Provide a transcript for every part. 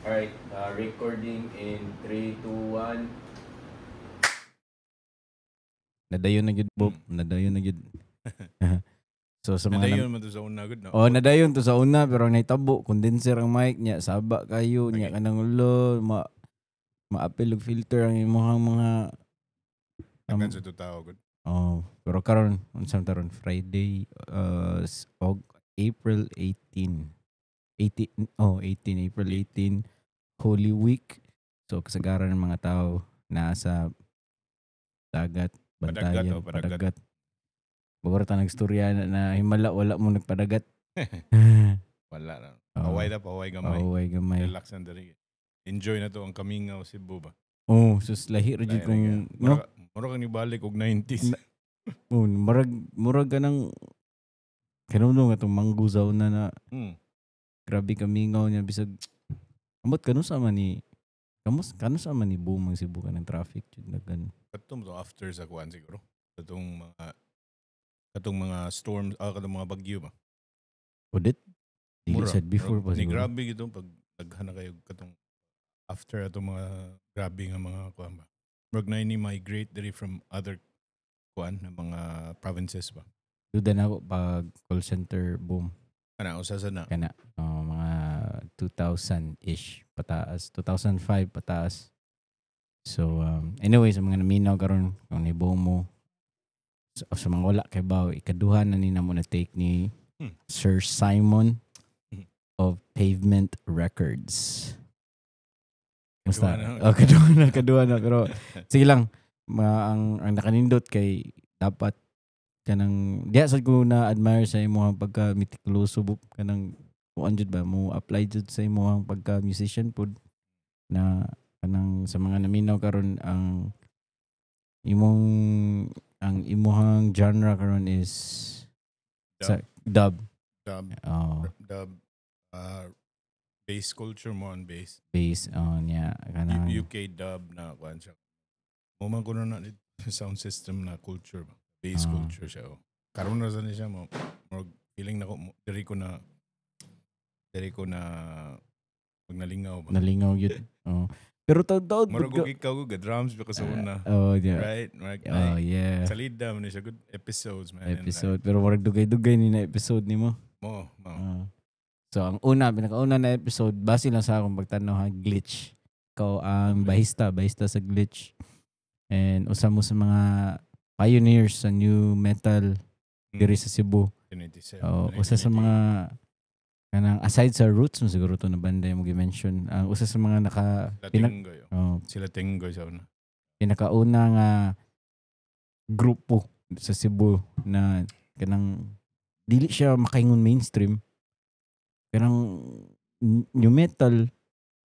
Alright, recording in 3, 2, 1. Nadayon na gyud Bob, nadayon na gyud. So sa mga Nadayon man to sa una gud na. nadayon to sa una pero ang nahitabo condenser ang mic niya, saba kayo niya Okay. kanang ulo, maapil og filter ang imong mga Tagan sa tao gud. pero karon unsang taron Friday April 18. 18 April 18 Holy Week. So kasagaran ng mga tao nasa dagat, bantayan, Padagat. Bagor ta nagstorya na himala wala mo nagpadagat. Wala na. Oo. Paway gamay. Paway gamay. Relax na diri. Enjoy na to ang Kamingaw Cebu ba. Sus lahi ra jud Lahi kung ra no. Mura kang nibalik og 90s. Murag kanang kanunong atong mangguzaw na grabe kamingaw niya bisag amot kanu sa man ni kanu sa man ni boom ang Cebu kanang traffic jud nagkan. Katong to after sa kuan siguro. Katong mga storms, katong mga bagyo ba. Odit dili said before pa Ni siguro. grabe gito pag naghana kayo katong after atong mga grabe nga mga kuan ba. Murag na ini migrate diri from other kuan na mga provinces ba. Duda na ako pag call center boom. Kana usa na. Kana mga 2000-ish pataas, 2005 pataas. So anyway sa mga naminaw karon kung nibuo mo sa mga wala kay baw ikaduha na ni namo na take ni Sir Simon of Pavement Records. Basta kaduha na pero sige lang ang nakanindot kay dapat kanang diya sad ko na admire sa imong pagka meticuloso kanang kuan jud ba mo apply jud sa imong pagka musician pud na kanang sa mga naminaw karon ang imong genre karon is sa dub. Dub bass culture mo on bass. Bass niya kanang UK dub na kuan siya. Mo man kuno na sound system na culture ba. Bass culture siya. Karon na sa niya mo feeling na ko diri ko na pag nalingaw ba. Nalingaw yun. Pero taon-taon Marag ikaw ko drums ba sa una. Yeah. Right? Yeah. Salida man siya good episodes man. Episode pero marag dugay-dugay ni na episode nimo. Mo. So ang pinakauna na episode base lang sa akong pagtanaw Glitch. Ikaw ang bahista sa Glitch. And usa mo sa mga pioneers sa new metal diri sa Cebu. Usa sa mga kanang aside sa Roots mo siguro to na banda mo gi-mention. Ang usa sa mga sila Tenggoy sa una. Pinakauna nga grupo sa Cebu na kanang dili siya makaingon mainstream. Kanang new metal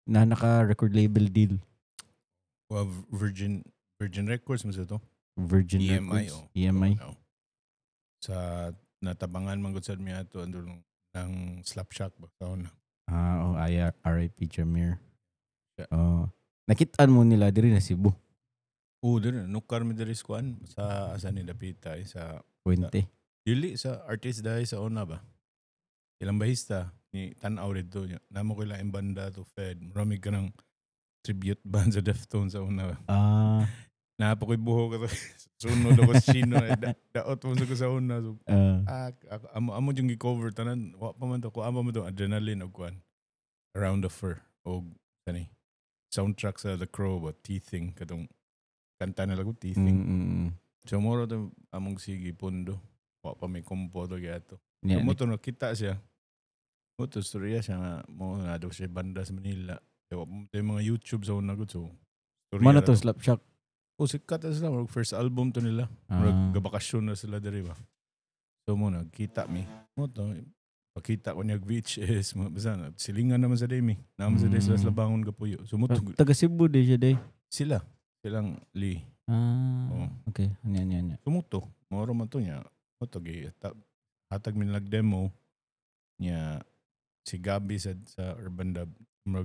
na naka-record label deal. Virgin Records mo sa to? Virgin EMI. Records. EMI. Sa natabangan man gud sad mi ato andun ng Slapshot ba taon na. RIP Jamir. Nakitaan mo nila diri na Cebu. Diri nukar mi diri sa asa ni Dapita sa Puente. Dili sa artist dahil sa una ba. Ilang bahista ni tan-aw dito niya. Namo ko ilang banda to Fed. Marami ka ng tribute band sa Deftones sa una. Napo ko'y buho ka to. Sunod ako sa Chino. Daot mo sa una. So, amo yung gi-cover tanan. Wa pa man to. Kuha pa man to. Adrenaline o kuan. Around the Fur. O sani. Soundtrack sa The Crow. Teething. Katong kanta na lago. Teething. So moro to. Among sige pundo. Wa pa may kompo to kaya to. So mo to nakita siya. Mo to storya siya nga. Mo nga daw siya banda sa Manila. So yung mga YouTube sa una ko. So Mana to Slapshot? Sikat na sila. First album to nila. Gabakasyon na sila diri ba. So mo nagkita mi. Mo to. Pakita ko niya VHS. Basta silingan naman sa Demi. Naman sa Demi sila bangon kapuyo. So mo taga Cebu di siya day. Silang Lee. Okay. Anya. Tumuto. Moro man to niya. Mo to hatag mi nag-demo niya si Gabi sa Urban Dub.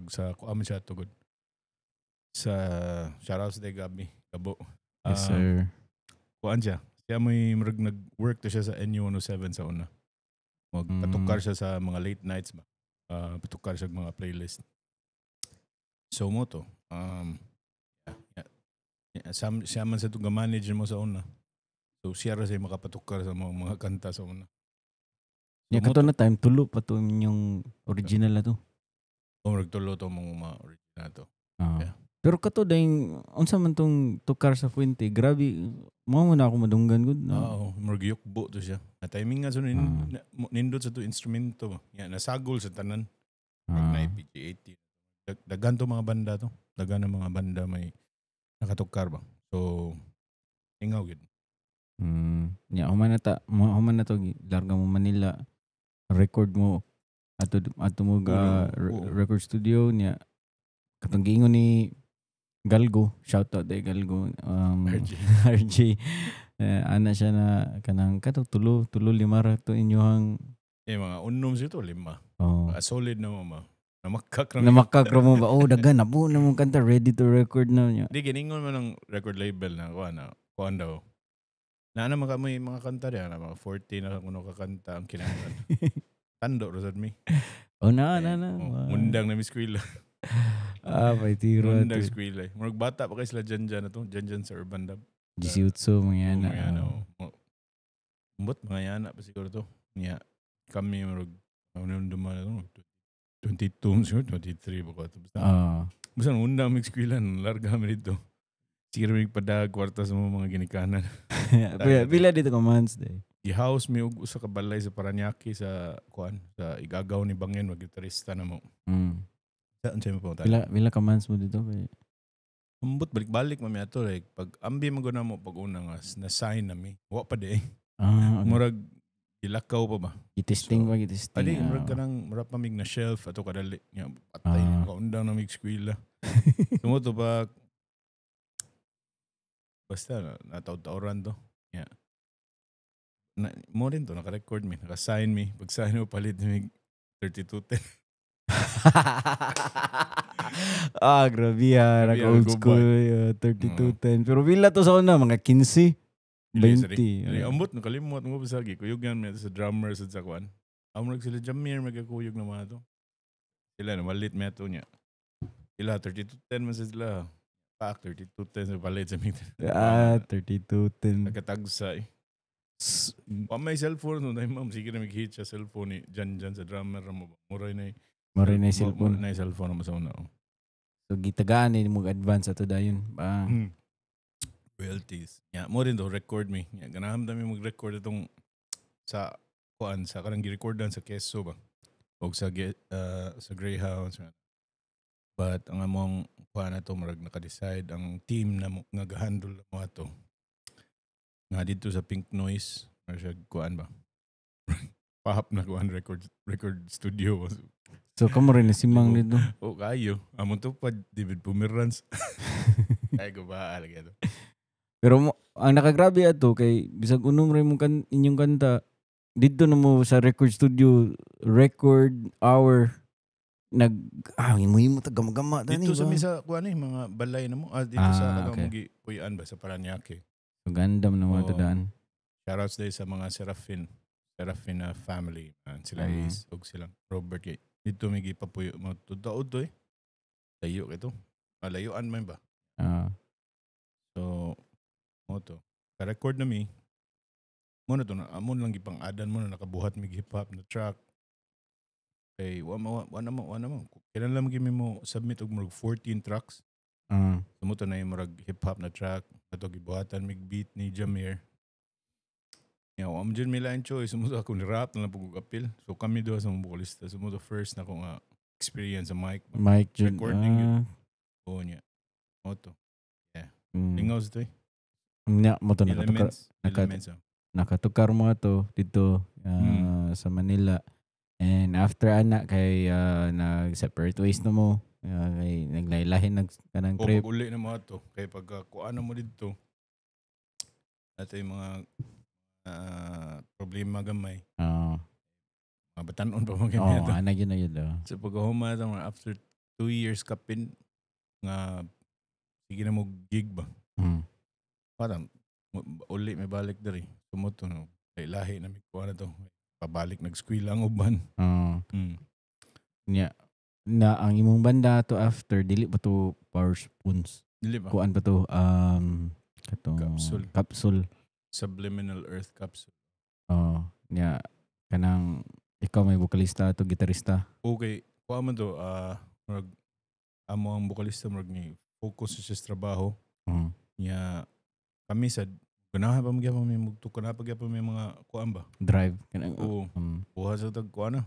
Sa kuaman siya tugod. Sa shoutout sa Gabi. Gabo. Yes, sir. Kuan siya. Siya may nag-work to siya sa NU107 sa una. Patukar siya sa mga late nights ba. Patukar siya mga playlist. So mo to. Siya man sa itong manager mo sa una. So siya ra siya makapatukar sa mga kanta sa una. Ya kato na time tulo pa to yung original na to. O nagtulo to mga original to. Yeah. Pero kato dahil unsa man tong tukar sa Fuente, grabe mo na ako madunggan gud. Oo, magyukbo to siya. Na timing nga so nindot sa to instrumento. Yeah, nasagol sa tanan. Na PG-80. Dagan to mga banda to. Dagan ng mga banda may nakatukar ba. So ingaw gid. Ya human na to larga mo Manila record mo ato mo record studio niya katong giingon ni Galgo, shout out day Galgo, RJ. Ana siya na kanang kato tulo lima ra to inyohang mga unom sito 5. Solid na mo namakak mo ba dagan na po na mong kanta ready to record na niya. Di giningon mo ng record label na kuan daw. Na mga kanta diyan mga 40 na kuno ka kanta ang kinahanglan. Tando rosad mi. Na. Mundang na miskwila. May tiro. Mundang skwila. Murag bata pa kay sila dyan na to. Dyan sa Urban Dub. 18 mga yana. Mga yana pa siguro to. Niya. Kami murag duman na to. 22 siguro. 23 ba ko ito. Basta mundang miskwila. Larga kami dito. Siguro may padag kwarta sa mga ginikanan. Bila dito ka months day. I-house mi og usa ka balay sa Paranaque sa sa igagaw ni Bangin wag gitarista na mo. Saan siya mo punta? Bila ka months mo dito kay ambot balik-balik mami ato like pag ambi mo na mo pag una nga na sign na mi. Wa pa di. Okay. Murag ilakaw pa ba? Gitisting. Adi murag kanang murag pamig na shelf ato kadali nya patay ni kaundang na mig eskwela. Tumoto pa basta nataw-tawran to. Yeah. Mo rin to, naka-record mi, naka-sign mi. Pag-sign mo, palit mi 3210. Grabe naka-old school, 3210. Pero bila to sa una, mga 15, 20. Ambot, nakalimot mo pa sagi. Kuyugan mi sa drummer sa Zakwan. Amurag sila Jamir, magkakuyog na mga to. Sila, namalit mi ato niya. Sila, 3210 man sa sila. 3210 sa palit sa mi. 3210. Nagkatagsa eh. May cellphone no, ma'am sige na mag-hit siya cellphone ni Jan sa drummer mo. Muray na cellphone. Na cellphone mo sa una. So gitagaan ni mo advance ato dayon. Royalties. Yeah, mo rin do record me. Yeah, ganahan dami mag-record itong sa kanang gi-recordan sa Quezon ba. O sa Greyhounds. But ang among na to marag naka-decide ang team na nga ga-handle mo ato. Nga dito sa Pink Noise, siya kuan ba? Pahap na kuan record studio. So kamo rin simang dito. Kayo. Amo to pa David Pomeranz. Ay ko ba alagay to. Pero ang nakagrabe ato kay bisag unom rin mo inyong kanta dito na mo sa record studio record hour himo gama-gama dito sa misa kuan mga balay na mo dito sa okay. Puyan ba sa Paranaque. So gandam na mga daan. Shoutouts day sa mga Serafin family. Sila Ace og silang Robert kay dito may gipapuyo mo tudaod to eh. Layo ito. Layuan man ba? So mo to. Ka-record na mi. Mo na to na amon lang gipang adan mo na nakabuhat mig hip hop na track. Kay wa mo. Kailan lang gimi mo submit og murag 14 tracks. Sumuto na yung murag hip-hop na track. Ito gibuhatan mig beat ni Jamir. Am dyan may line choice. Sumuto ako ni rap na lang pag-apil. So kami doon sa mga vocalista. Sumuto first na akong experience sa mic. Recording yun. Oo niya. Moto. Yeah. Lingaw sa ito eh. Moto Elements. Nakatukar mo ito dito sa Manila. And after kay nag-separate ways na mo. Kay naglailahin kanang trip. Pag-uli na mga to. Kay pagkakuan mo dito, ato yung mga problema gamay. Mga batanon pa mga ganyan. Anak yun. So pagkahuma ito, after 2 years kapin, nga sige na mo gig ba? Parang, uli may balik dari. Tumuto no. Kay lahi na may kuha na to. Pabalik nag-squeal ang uban. Yeah. na ang imong banda to after dili pa to Power Spoons. Dili ba? Kuan pa to katong capsule. Subliminal Earth Capsule. Oh, nya kanang ikaw may vokalista to gitarista. Okay, kuha man to murag amo ang vokalista murag ni focus sa trabaho. Nya kami sad ganahan pa magyapon may mugtukan na pagyapon may mga kuan ba? Drive kanang buha sa tag kuan na.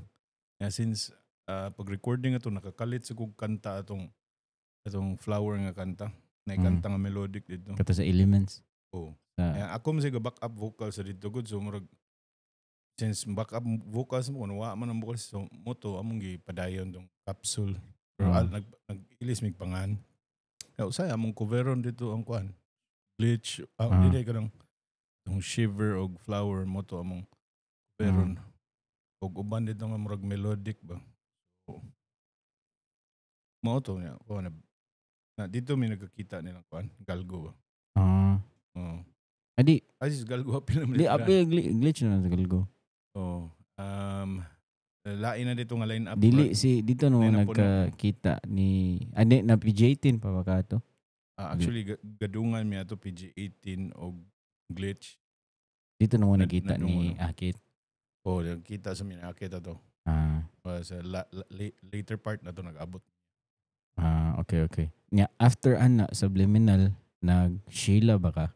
Nya since pag-recording ato nakakalit sa kog kanta atong flower nga kanta. Na kanta nga melodic dito. Kato sa Elements. Ako man siya back up vocal sa dito good so murag since back up vocals mo wa man ang vocals so moto among gipadayon tong capsule pero nag-ilis mig pangan. Usay among coveron dito ang kuan. Glitch dili ka nang shiver og flower moto among coveron. Og uban dito nga murag melodic ba. So, moto niya kuan na dito may nagkakita nilang kuan galgo ba. Adi Asis galgo apil naman. Di apil glitch na sa galgo. Lain na dito nga line up. Dili si dito no nagkakita ni na PJ18 pa ba kato? Actually gadungan mi ato PG-18 og glitch. Dito na mo nakita ni Akit. Nagkita sa mina Akit ato. Sa later part na to nag-abot. Okay. Nya after Subliminal nag-Sheila ba ka?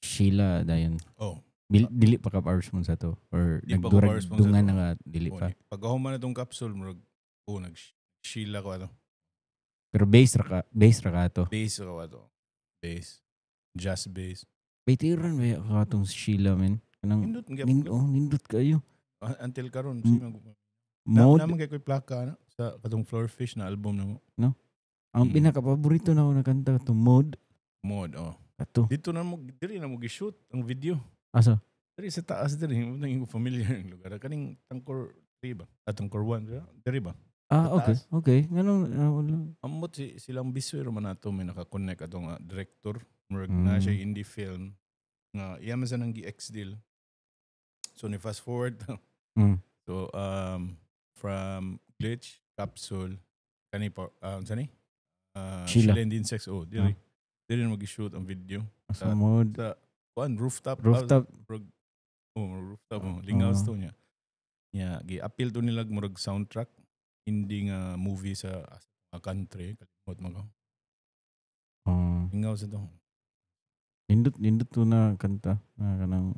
Sheila dayon. Dili pa ka Power Spoons ato or nagdurag dungan nga dili pa. Pagkahuman na tong capsule murag nag-Sheila ko ato. Pero bass ra ka ato. Bass ra ato. Bass. Just bass. Baitiran ba ka atong Sheila men? Kanang nindot kayo. Until karon mode naman kay koy plaka na sa katong Floorfish na album na mo. No? Ang pinaka-paborito na ako na kanta to Mode. Ato. Dito na mo diri na mo gi-shoot ang video. Asa? Diri sa taas diri nang familiar ang lugar. Kaning Tangkor 3 ba? Tangkor 1 diri ba? Okay. Nganong amot silang biswer man nato may naka-connect atong director. Murag na siya indie film nga iya man sa nang gi-X deal. So ni fast forward. So from Glitch, Capsule, kani pa Sheila and Insects diri na mag-shoot ang video sa mode sa rooftop. Lingaw to niya. Gi-appeal to nila murag soundtrack hindi nga movie sa country kalimot mo ko. Lingaw sa to. Nindot to na kanta kanang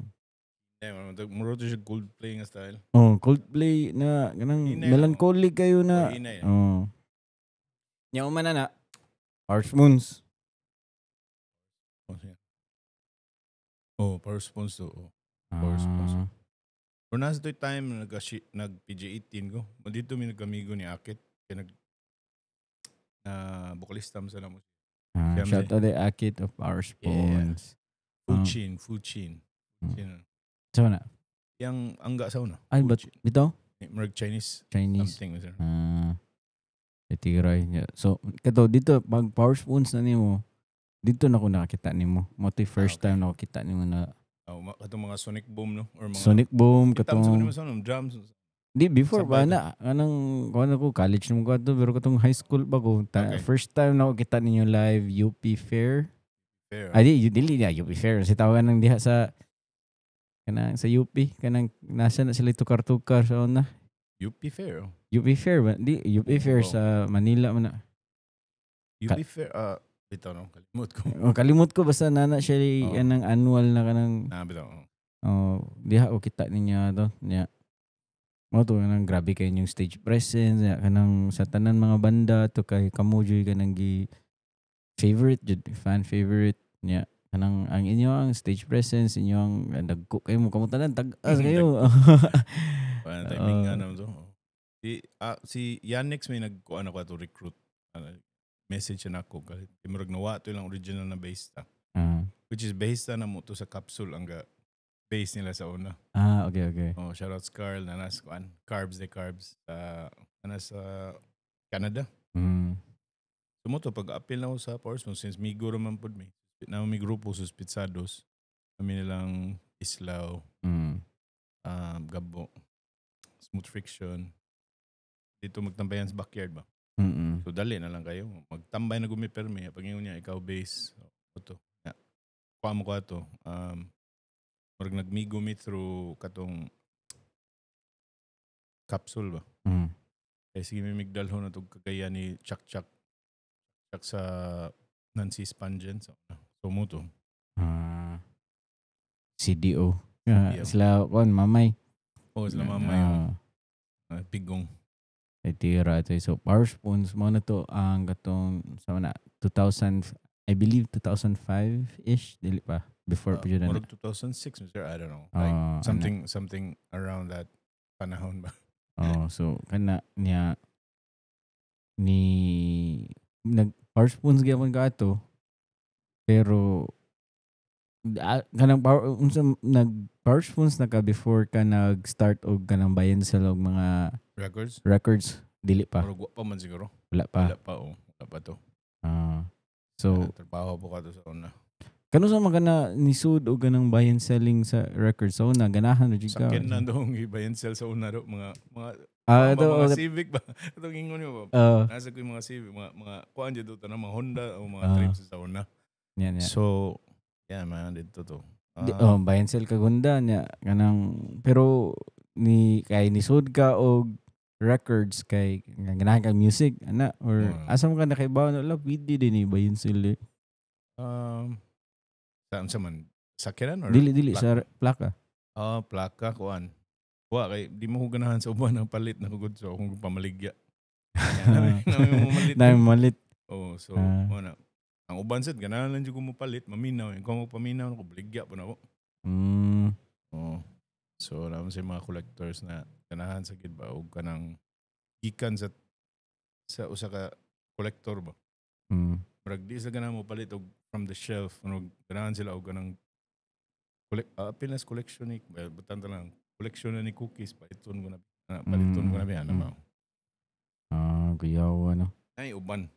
muro to siya Coldplay nga style. Coldplay na kanang melancholic kayo na. Nya man na Power Spoons. Power Spoons to. Power Spoons. Pero nasa to'y time nag-PG-18 ko. Dito may nag-amigo ni Akit. Kaya vokalista mo sa namo. Shout out to Akit of Power Spoons. Fuchin. Saan na? Yang angga sa una. Ay, but bitaw? Merag Chinese. Something. Itiray niya. So, kato, dito, pag Power Spoons na nimo, dito na ko nakakita nimo. Moti first time na nakakita nimo na katong mga Sonic Boom, no? Or mga Sonic Boom, katong drums. Di, before ba na? Anong ko, college naman ko ito, pero katong high school ba ko. First time na ko kita ninyo live, UP Fair. Dili niya, UP Fair. Kasi tawagan ng diha sa UP. Kanang nasa na sila tukar-tukar sa una. UP Fair? UP Fair ba? Di, UP Fair sa Manila man na. UP Fair, bitaw no, kalimut ko. Kalimut ko, basta nana siya anang annual na kanang. Bitaw. Diha ko kita niya to. Niya. To kanang grabe kayo yung stage presence. Kanang sa tanan mga banda to kay kamujoy kanang favorite, fan favorite niya. Kanang ang inyong stage presence, inyong nagko kayo mo kamutanan tag-as kayo. Timing nga naman to. Si Yannick may nagkuan ako to recruit. Message na ako kahit murag nawa to lang original na bassista. Which is bassista na mo to sa capsule ang bass nila sa una. Okay. Shout out Carl na nas kuan Carbs sa Canada. So mo to pag-appeal na ako sa Power Spoons since migo raman pod mi. Na may grupo sa Pizzados. Kami nilang Islaw. Gabo. Smooth Friction. Dito magtambayan sa backyard ba? Mm. So dali na lang kayo. Magtambay na gumipermi. Pag yun niya, ikaw base. Ito. Kuha mo ko ito. Marag nagmigumi through katong capsule ba? Mm. Kaya sige may migdalho na itong kagaya ni Chak sa Nancy Spungen. So mo to. CDO. CDO. Sila mamay. Sila mamay. Pigong. Ay tira ito. So Power Spoons mo na to ang katong sa na 2000 I believe 2005-ish dili pa before pa yun. 2006 Mr. I don't know. Like something around that panahon ba. So kana niya ni nag Power Spoons gyapon ka ato. Pero kanang nag Power Spoons na ka before ka nag-start og kanang bayan sa og mga records dili pa. Pero pa man siguro. Wala pa. Wala pa to. So trabaho po ka to sa una. Kano sa mga nisud og ganang buy and selling sa records sa una ganahan ra jud ka. Sakin na dong buy and sell sa una ro mga mga Civic ba. Itong ingon niyo ba. Nasa ko yung mga Civic mga kuan jud to na mga Honda o mga trips sa una. Yan. So man dito to. Buy and sell ka gunda niya kanang pero kay nisud ka og records kay ganahan ka music ana or asa mo ka nakaibaw na pwede din ni buy and sell saan sa man sakyanan or dili sa plaka. Plaka kuan. Kay di mo ko ganahan sa uban ang palit na kugod so kung pamaligya. Namin malit. So ano ang uban sad ganahan lang jud ko mo palit maminaw kung mo paminaw ko baligya po na ko. So naman sa mga collectors na ganahan sa gid ba og kanang gikan sa usa ka collector ba. Murag di sa ganahan mo palit og from the shelf ganahan sila og kanang Pinas collection ni butan ta lang collection na ni cookies paliton ko na biyan na mao. Kuyaw ano. Ay uban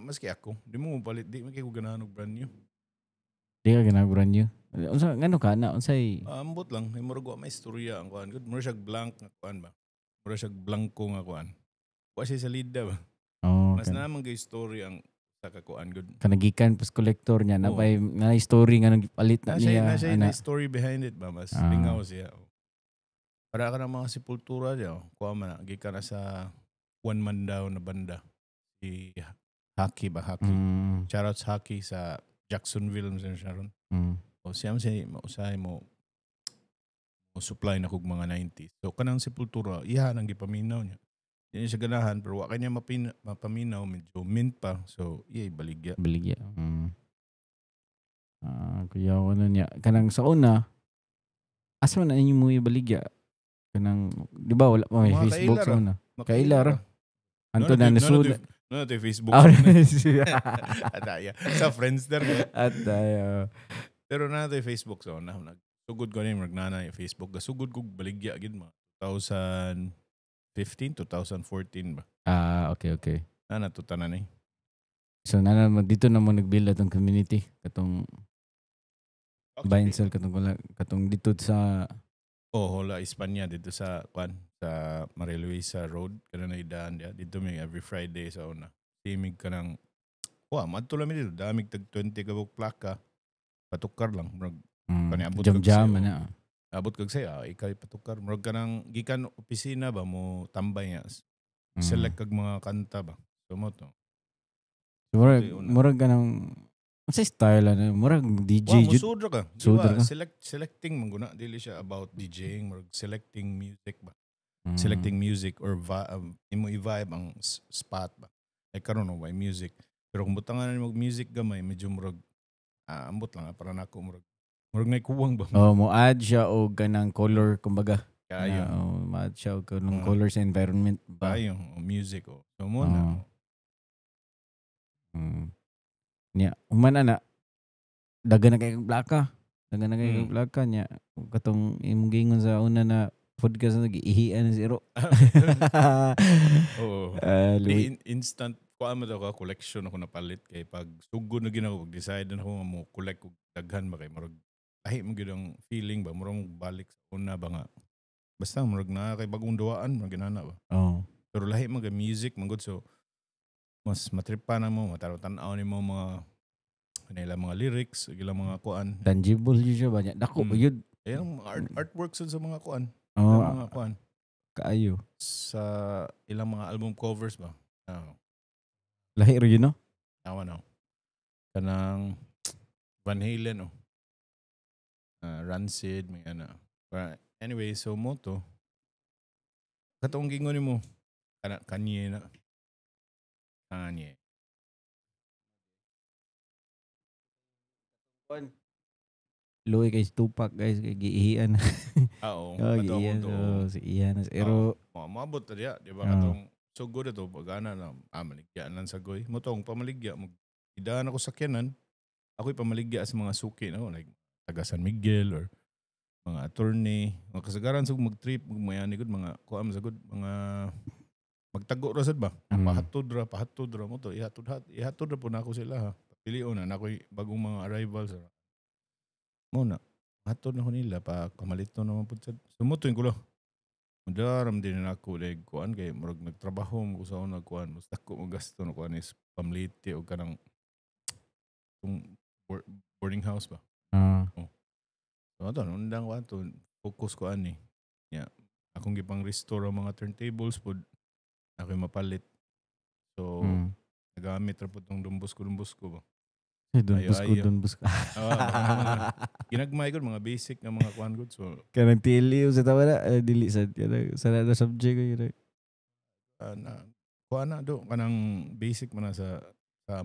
maski ako di mo palit di man kay ko ganahan og brand new. Di ka ganahan brand new. Unsa ngano ka na unsay ambot lang may murag wa may istorya ang kuan good mura siya blank nga kuan ba. Mura siya blanco nga kuan. Wa siya salida ba. Mas naman kay story ang sa kakuan good. Kanagikan pas collector niya na story nga nagpalit na niya. Na story behind it ba mas lingaw siya. Para ka ng mga sepultura diya kuha man gikan na sa one man daw na banda si Haki. Shoutouts Haki sa Jacksonville sa Sharon. Siya mausay mo supply na kog mga 90s. So kanang sepultura iha nang gipaminaw niya. Yan siya ganahan pero wa kanya mapaminaw medyo mint pa so baligya. Kuya ko niya kanang sa una asa man inyo mo ibaligya kanang di ba wala pa may Facebook sa una kailara anto na nasud no te Facebook sa Friendster pero na te Facebook sa una nagsugod ko ni magnana yung Facebook gasugod ko baligya gid mo 2015 2014 ba okay natutanan ni so dito na mo nagbuild atong community katong buy and sell katong dito sa Hola Espanya dito sa Maria Luisa Road kana na idaan dia dito may every Friday sa una timig ka ng madto lang dito damig tag 20 ka plaka patukar lang murag kaniabot jam na abot kag saya ikay patukar murag kanang gikan opisina ba mo tambay nga select kag mga kanta ba so mo to murag kanang sa style murag DJ sudra ka selecting manguna dili siya about DJing murag selecting music ba selecting music or imo i-vibe ang spot ba karon no by music pero kung butangan mo music gamay medyo murag ambot lang para nako murag ngay kuwang ba mo add siya og kanang color kumbaga kayo ma-add siya og kanang color sa environment ba yung music so mo na niya humana na dagan na kay plaka niya katong imong gingon sa una na podcast na ihian na zero instant kuha mo daw ka collection ako napalit kay pag sugod na ginawa pag decide na ako mo collect og daghan ba kay murag ahi mo gid ang feeling ba murag balik sa una ba nga basta murag na kay bagong duwaan murag ginana ba pero lahi mo ga music man gud so mas matripa na mo, mataro-tanaw ni mo mga lyrics, ilang mga kuan. Tangible yun siya ba? Dako, yun. Yung artworks sa mga kuan. Oh, Ilang mga kuan. kaayo. Sa ilang mga album covers ba? Lahir yun, no? Awa na. Kanang Van Halen, Rancid, may ano. But anyway, so mo to. Katong gingon ni mo. Kanye na. Kanye. Luwi kay Tupac, guys. Kay giihian. Oo. Giihian. Si Ian. Pero, maabot na diya. Di ba Oo. katong so good ito. Pag-ana na, maligya lang sa goy. Motong pamaligya. Idaan ako sa kyanan. Ako'y pamaligya sa mga suki. No? Like, taga San Miguel or mga attorney. Mga kasagaran sa mag-trip. Mayani good. Mga kuam sa good. Mga magtago rasad ba? Pahatod ra mo to. Ihatod ra po na ako sila ha. Pilion na ako'y bagong mga arrivals. Muna. Hatod na ko nila pa kamalito naman po sa sumutoy ko lo. Madaram din na ako like kuan kay murag nagtrabaho mo sa una kuan. Basta ko magasto na kuan is pamliti o kanang boarding house ba. So ato nundang ko ato focus ko ani. Yeah. Akong gipang restore ang mga turntables pod ako'y mapalit. So nagamit ra po tong dumbos ko ba. Don Busco. Ginagmay ko mga basic nga mga kuan good. So Kanang tili sa tawa na, dili sa na subject ko yun. kuan na do kanang basic man na sa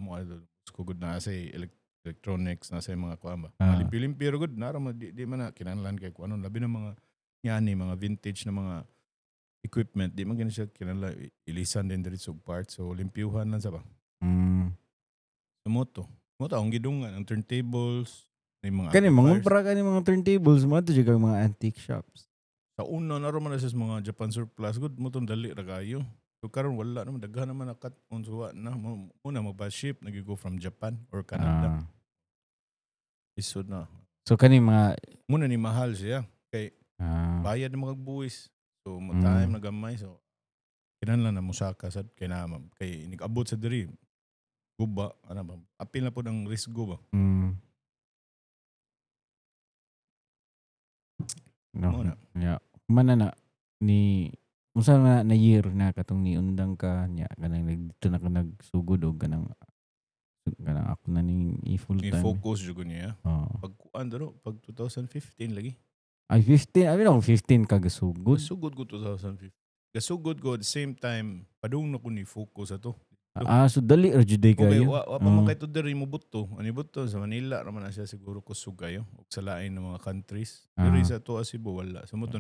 mo do. Busco good na sa electronics na sa mga kuan ba. Limpi-limpi good na di man na kinahanglan kay kuan labi na mga yani mga vintage na mga equipment di man gani siya kinahanglan ilisan din diri sa parts so limpyuhan lang sa ba. Sa moto ang gidungan, ang turntables, may mga kani mangumpra ka ni mga turntables, mo to juga mga antique shops. Sa una na naman sa mga Japan surplus, good mo tong dali ra kayo. So karon wala naman daghan naman nakat unsuwa na muna magpa-ship nagigo from Japan or Canada. Isod na. So kani mga muna ni mahal siya kay bayad na mga buwis. So mo time nagamay so kinahanglan na musaka sad kay na kay nigabot sa diri. Guba, ano ba? Apil na po ng risk go ba? No. Yeah. Mana na ni unsa na year na katong ni undang ka nya kanang dito na ka nagsugod og kanang ako na ning full time. I-focus jud niya. Pag pag 2015 lagi. Ay 15, abi lang 15 ka gasugod. Gasugod ko 2015. Gasugod ko at the same time padung na ko ni focus ato. So dali ra jud kayo. Wa pa man kay to diri mo buto. Ani buto sa Manila ra man na siya siguro kusog kayo ug sa lain ng mga countries. Diri sa to Cebu wala. Sa mo to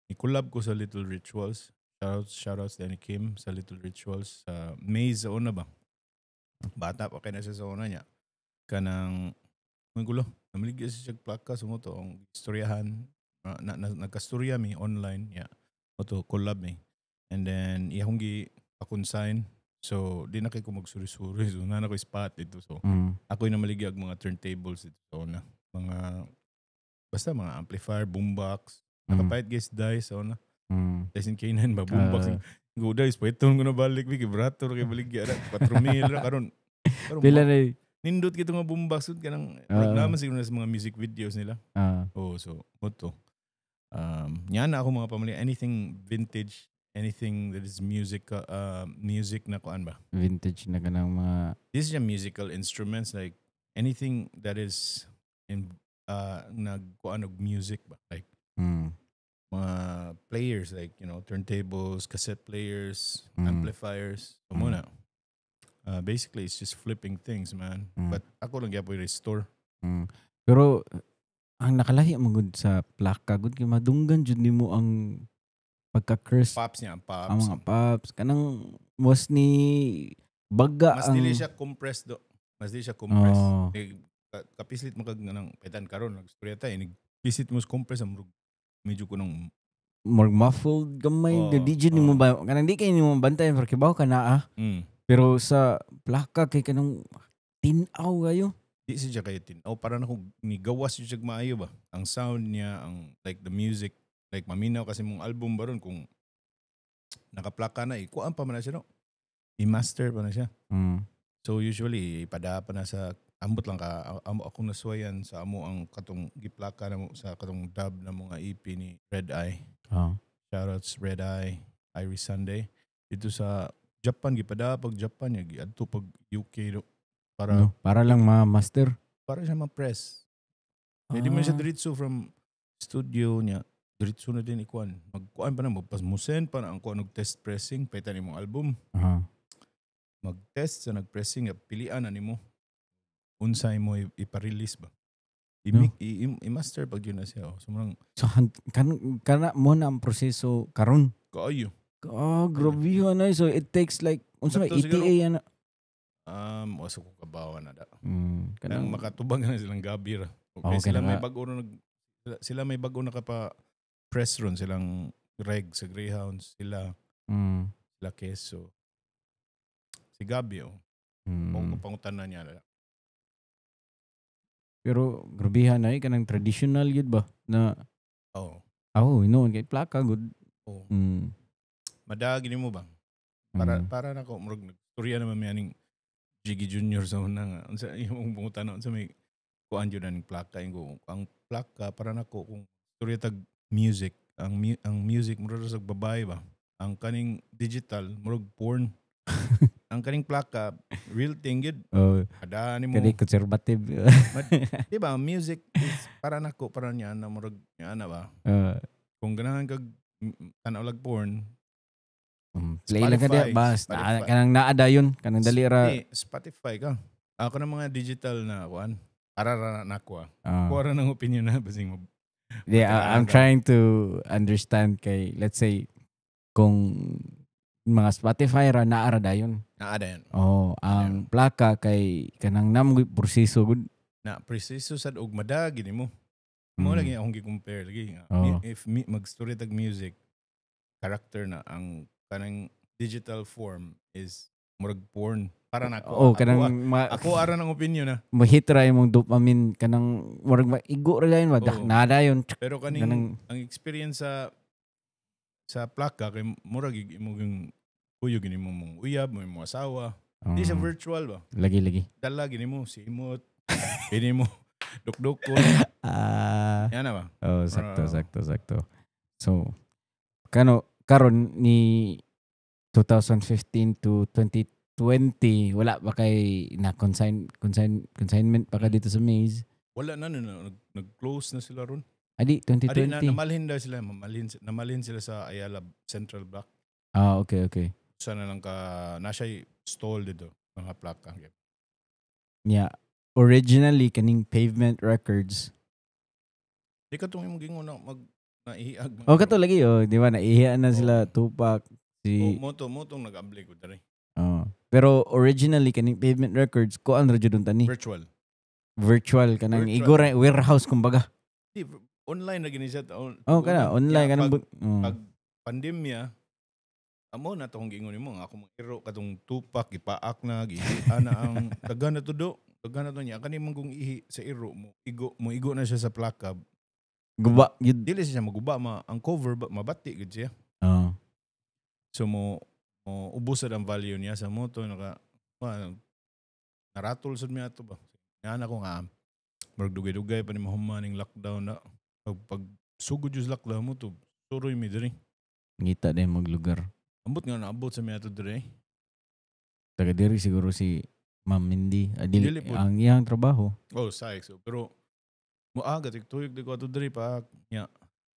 i-collab ko sa Little Rituals. Shoutouts Danny Kim sa Little Rituals sa Maze sa una ba. Bata pa kay na siya sa una niya. Kanang gulo. Namaligya siya plaka sa mo to ang istoryahan nagkastorya mi online ya. Oto collab mi. And then iyang pa-consign. So, di na kayo magsuri-suri. So, na ko spot dito. So, ako'y namaligyag mga turntables dito. So, basta mga amplifier, boombox. Nakapahit guys, dice. So, Dice in K9 ba? Boombox. Go dice. Pwetong ko na balik. Vibrator kayo baligya. 4,000 na. Karon. Pila na nindot kito nga boombox. Kanang naman siguro na sa mga music videos nila. So, moto. Yan na ako mga pamali. Anything vintage. Anything that is music na kuan ba? Vintage na kanang mga this is a musical instruments like anything that is in nagkuan og music ba? Like mga players like turntables, cassette players, amplifiers. So muna. Basically it's just flipping things, man. But ako lang gyapon restore. Pero ang nakalahi mo gud sa plaka gud kay madunggan jud nimo ang pagka-curse. Pops niya, pops. Ang mga pops. Kanang was ni baga mas dili siya compressed do. Mas dili siya compressed. Kapislit mo kag nang petan karon nagstorya ta pisit mo compress am medyo ko nang more muffled gamay DJ nimo ba kanang di kay nimo bantayan for kibaw ka na Pero sa plaka kay kanang tinaw kayo. Di siya kay tinaw para na kung ni gawas siya maayo ba. Ang sound niya, ang like the music like maminaw kasi mong album baron kung nakaplaka na kuan pa man na siya no. i-master pa na siya. Mm. So usually ipada pa na sa ambot lang ka amo akong naswayan sa amo ang katong giplaka na mo sa katong dub na mga EP ni Red Eye. Oh. Shoutouts Red Eye, Iris Sunday. Dito sa Japan gipada pag Japan ya giadto pag UK do para No, para lang ma-master. para siya ma-press. Hindi man siya diretso from studio niya. Diretso na din ikuan. Magkuan pa na magpasmusen pa na ang kuan og test pressing paitan imong album. Mag-test sa nag-pressing pilian na nimo. Unsay mo ipa-release ba? I-master pag yun na siya. So kana mo na ang proseso karon. kaayo. Grabe yun. So it takes like unsa may Sakto ETA yan. Wasa ko kabawa na da. Kanang Nang makatubang na silang gabi ra. Okay, sila may bago na kapa press run silang reg sa Greyhounds sila Keso. Si Gabi kung pangutan na niya. Pero grabihan na kanang traditional yun ba na noon kay plaka good. Madagi nimo ba? Para nako murag nagtorya naman may aning Jiggy Junior sa una nga. Unsa imong pangutan unsa may kuan jud ang plaka ang plaka para nako kung storya tag music ang music murag sa babae ba ang kaning digital murag porn ang kaning plaka real thing gid ada nimo kani conservative di ba music is para nako para niya na murag niya na ba kung ganahan kag tanaw lag porn play lang ka diya bas kanang naada yun kanang dalira Spotify ka ako na mga digital na kuan para na ko kuara ng opinion na basing mo. Yeah, I'm trying to understand kay let's say kung mga Spotify ra naara dayon. Naada yan. Ang plaka kay kanang nam proseso gud. Na proseso sad og madagi nimo. Mo lagi akong gi-compare lagi. If mag-story tag music character na ang kanang digital form is murag porn para nako. Ako ara ng opinion na. Mahitra imong dopamine kanang murag igo ra dayon ba nadayon. Pero kaning ang experience sa plaka kay murag imong kuyo gini mo mong uyab mo imong asawa. Di sa virtual ba? Lagi. Dala gini mo simot. Ini mo dukduk ko. Yan na ba? Sakto. So karon ni 2015 to 2020 wala ba kay na consignment pa ka dito sa Maze? Wala na nag-close na sila ron. Adi 2020. Namalhin daw sila, namalhin sila sa Ayala Central Block. Okay. Sana lang ka na siya stall dito mga plaka. Yeah. Originally kaning Pavement Records. Di ka tong imong gingon na naihiag. Kato lagi di ba naihian na sila Tupac motong nag-abli ko dali. Pero originally kaning Pavement Records ko ang radyo dun tani. Virtual kanang igora warehouse kumbaga. Online na gini siya. Kana online kanang pag pandemya amo na tong gingon nimo ako mag-iro katong Tupac ipaak na ana ang daghan na tudo daghan na to niya kani manggong ihi sa iro mo igo na siya sa plaka. Guba dili siya maguba ang cover mabati gid siya. So mo ubos ang value niya sa moto naratol sad mi ato ba. Yan ako nga murag dugay-dugay pa ni mahumaning lockdown na pag sugod yung lockdown mo to suroy mi diri. Ngita din maglugar. Ambot nga naabot sa mi ato diri. Taga diri siguro si Ma'am Mindy. Ang iyang trabaho. Sayek. So, pero muaga tuyog di ko ato diri pa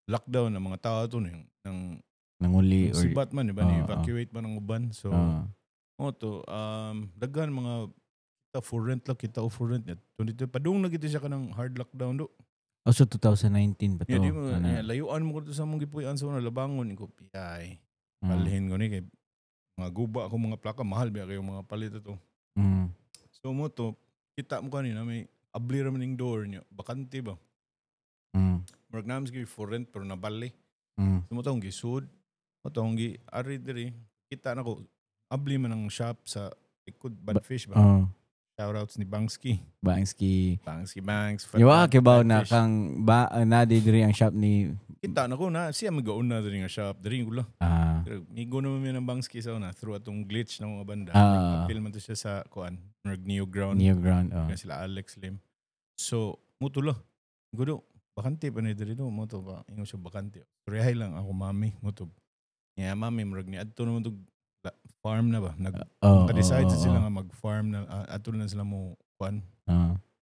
lockdown ng mga tao to nang nanguli si Batman diba ni-evacuate man ng uban. So daghan mga kita for rent lang kita for rent net. Padung na kita siya kanang hard lockdown do. So 2019 ba to? Layuan mo ko sa mong gipuy-an sa labangon ko piyay. Palhin ko ni kay mga guba ako mga plaka mahal biya kayo mga palit ito. So mo to kita mo kanina may abli ra man ning door niya bakante ba. Murag namin sige for rent pero nabali. So mo tong gisud mo tong gi ari diri kita na ko abli man ang shop sa ikod Badfish ba. Shoutouts ni Bangsky. Bangsky. Banks. Yawa kibaw na kang na diri ang shop ni Kita na ko na siya magaon na diri nga shop. Diri ko lang. Pero migo naman mi ng Bangsky sa una through atong glitch ng mga banda. Appeal man to siya sa kuan, New Ground. Kaya sila Alex Lim. So, muto lang. Gudo, bakante pa na diri do mo to ba? Ingon siya bakante. Rehay lang ako mami mo to. Yeah, mami murag ni adto naman to farm na ba? Nag-decide sila nga mag-farm na ato na sila mo kuan.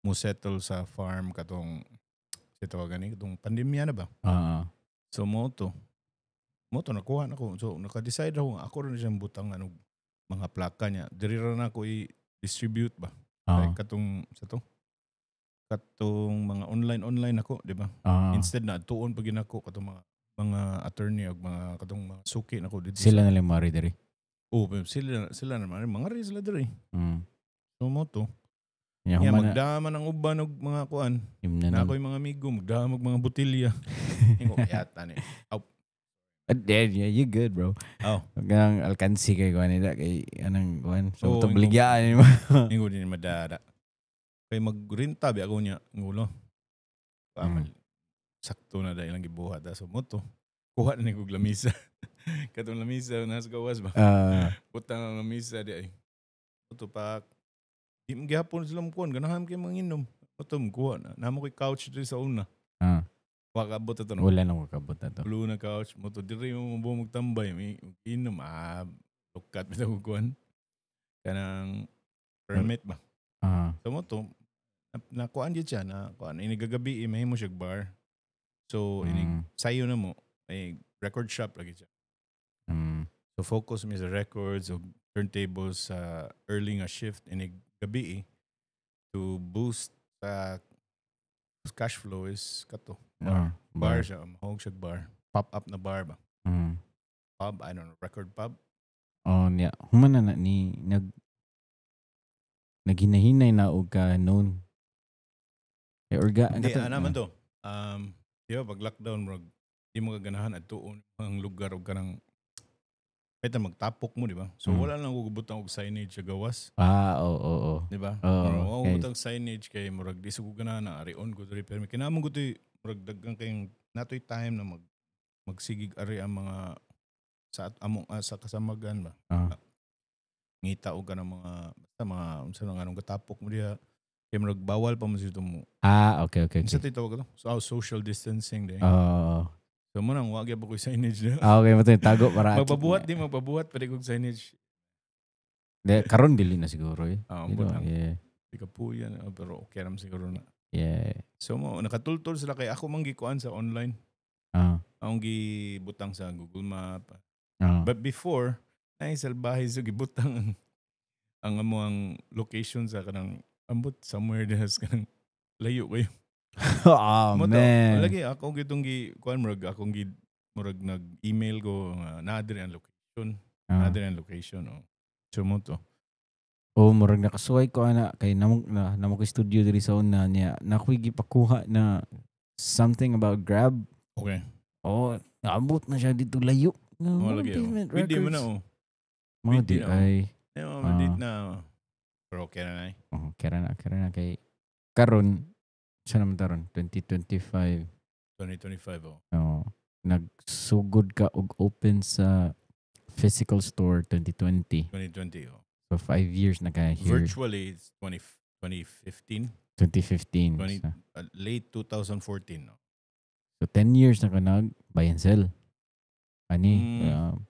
Mo settle sa farm katong katong pandemya na ba? So mo to nakuha na ko. So naka-decide ako rin siyang butang mga plaka niya. Diri ra na ako i-distribute ba? Like katong mga online ako, di ba? Instead na tuon pag ginako katong mga attorney o mga katong mga suki nako dito. Sila na lang mari diri. Sila naman mga rin sila diri. So mo to. Magdama ng uban og mga kuan. Na ako yung mga amigo, magdama og mga botilya. Ingo yata ni. Yeah, you good, bro. Gang alkansi kay kuan nila kay anang kuan. So baligyan mo. Ingo din madara. Kay magrinta bi ako niya ngulo. Sakto na dahil lang gibuhat so mo to. Kuha na ni kog lamisa. Katong lamisa nas gawas ba? Utang ang lamisa di ay. Ito pa di mo gihapon sila mo kuhan. Ganahan kayo manginom. Ito mo kuha na. Namo ko'y couch dito sa una. Wakabot ito no? Wala nang wakabot ito. Blue na couch. Mo to diri mo magtambay. May inom. Lukat mo ito kuhan. Kanang permit ba? So mo to. Nakuhaan dyan siya. Inigagabi may mo siya bar. So sayo na mo. May record shop lagi siya. So focus mi sa records o turntables sa early nga shift inig gabi to boost sa cash flow is kato. Bar siya. Mahog siya bar. Pop up na bar ba? Pub, I don't know, record pub. Yeah. Humana na ni naghinahinay na og ka noon. Hindi, naman to. Di ba, pag lockdown, bro, di mo kaganahan at tuon ang lugar o kanang kahit na magtapok mo, di ba? So, wala lang gugubutang og signage sa gawas. Oo. Di ba? Wala gugubutang signage kay murag di sa guganahan na arion ko to repair. Kinamang ko to murag daggang kayong natoy time na magsigig ari ang mga sa kasamagan ba? Ngita o ka ng mga anong katapok mo diya. Kaya murag bawal pa mo sito mo. Okay. Sa titawag ko to? So, social distancing din. So, mo nang wag ba ko signage na. Okay, mo tago para. Magpabuhat pwede kong signage. Karon dili na siguro eh. Yeah. Di ka po yan, pero okay naman siguro na. Yeah. So, nakatultol sila kay ako mang gikuan sa online. Akong gibutang sa Google Map. But before, salbahe sa gibutang ang location sa kanang ambot somewhere there's kanang layo kayo. Man. Lagi ako gitong kuan murag akong murag nag-email ko na-adre ang location. So mo to. Murag nakasuway ko kay namo ko studio diri sa una niya. Nakoy gipakuha na something about Grab. Okay. Naabot na siya dito layo. Lagi. Pwede mo na Mga di ay. Madit na. Pero okay na na. Okay na kay karon sa naman taron 2025. 2025 nagsugod ka og open sa physical store 2020. So 5 years na ka here. Virtually it's 2015. Late 2014 So 10 years na ka buy and sell.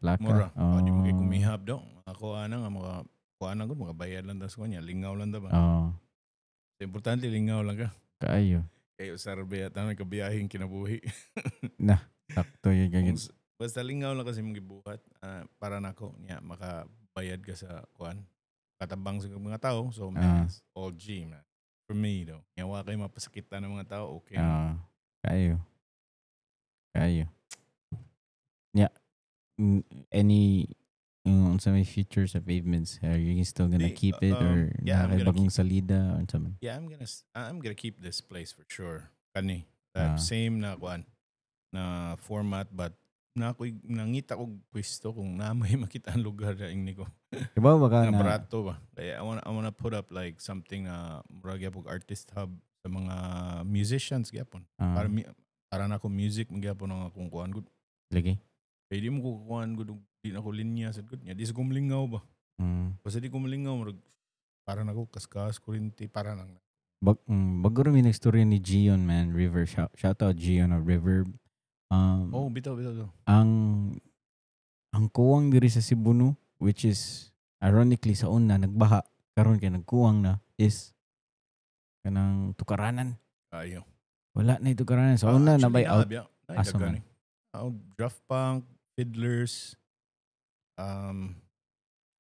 Plaka. Mura. Di mo kayo kumihab daw. Ako mga bayad lang sa kanya. Lingaw lang daw ba? So, importante lingaw lang ka. Kaayo. Kayo sarbe at ang kabiyahing kinabuhi. Sakto yung gagawin. Basta lingaw lang kasi mong gibuhat. Para nako niya makabayad ka sa kuan. Katabang sa mga tao. So, all G. For me, though. Yawa kayo mapasakitan ng mga tao. Okay. Kaayo. Yeah. Any some features of pavements, are you still gonna keep it or bagong salida or something? Yeah, I'm gonna keep this place for sure. Kani same na kuan na format but nangita ko pwesto kung namay makita ang lugar na ingni ko. Diba baka Na na barato ba? Kaya I wanna put up like something na murag gyapon artist hub sa mga musicians gyapon. ah, Para na ako music magyapon ang akong kuan gud. lagi. Kaya di mo ko kuan gud di na ko linya sad gud. Nya di sa kumlingaw ba? Basta di ko malingaw murag para na ko kaskas kurinti para nang Bago rin yung istorya ni Gion, man. River. Shout out Gion of River. bitaw. Ang kuwang diri sa Cebu, no, which is ironically sa una nagbaha karon kay nagkuwang na is kanang tukaranan. Ayo. Wala na tukaranan. Sa una nabay out. Asa man? Draft punk, fiddlers,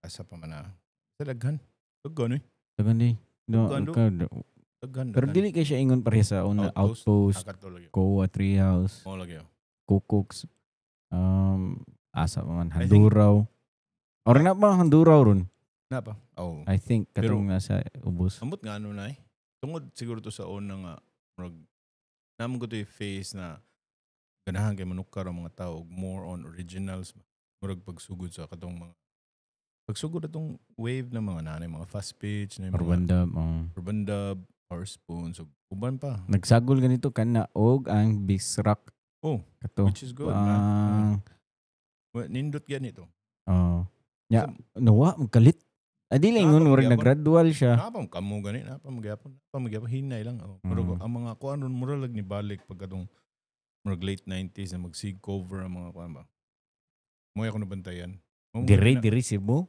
asa pa man na. Sa daghan. Daghan eh. Dagan di. No, Daghan. pero dili kay siya ingon pareha sa una outpost, Kowa Treehouse, lagi. Kukuks, asa pa man Handuraw. Or na ba Handuraw ron? Na pa. Oh. I think katong nasa ubos. Ambot nga ano na eh. Tungod siguro to sa una nga naman ko to yung face na ganahan kay manukar ang mga tao more on originals. Murag pagsugod sa katong mga pagsugod atong wave ng mga nanay, mga fast pitch, na urban dub, power spoon, so uban pa. Nagsagol ganito kana og ang Bisrock. Oh, kato. which is good, man. Nindot ganito. Ya, nawa magkalit. Adi lang ngun murag naggradual siya. Napam kamo gani, napam magyapon hinay lang. Murag ang mga kuan ron murag lag ni balik pagkatong murag late 90s na mag-sig cover ang mga kuan ba. Moy ako nabantayan. Dire Cebu.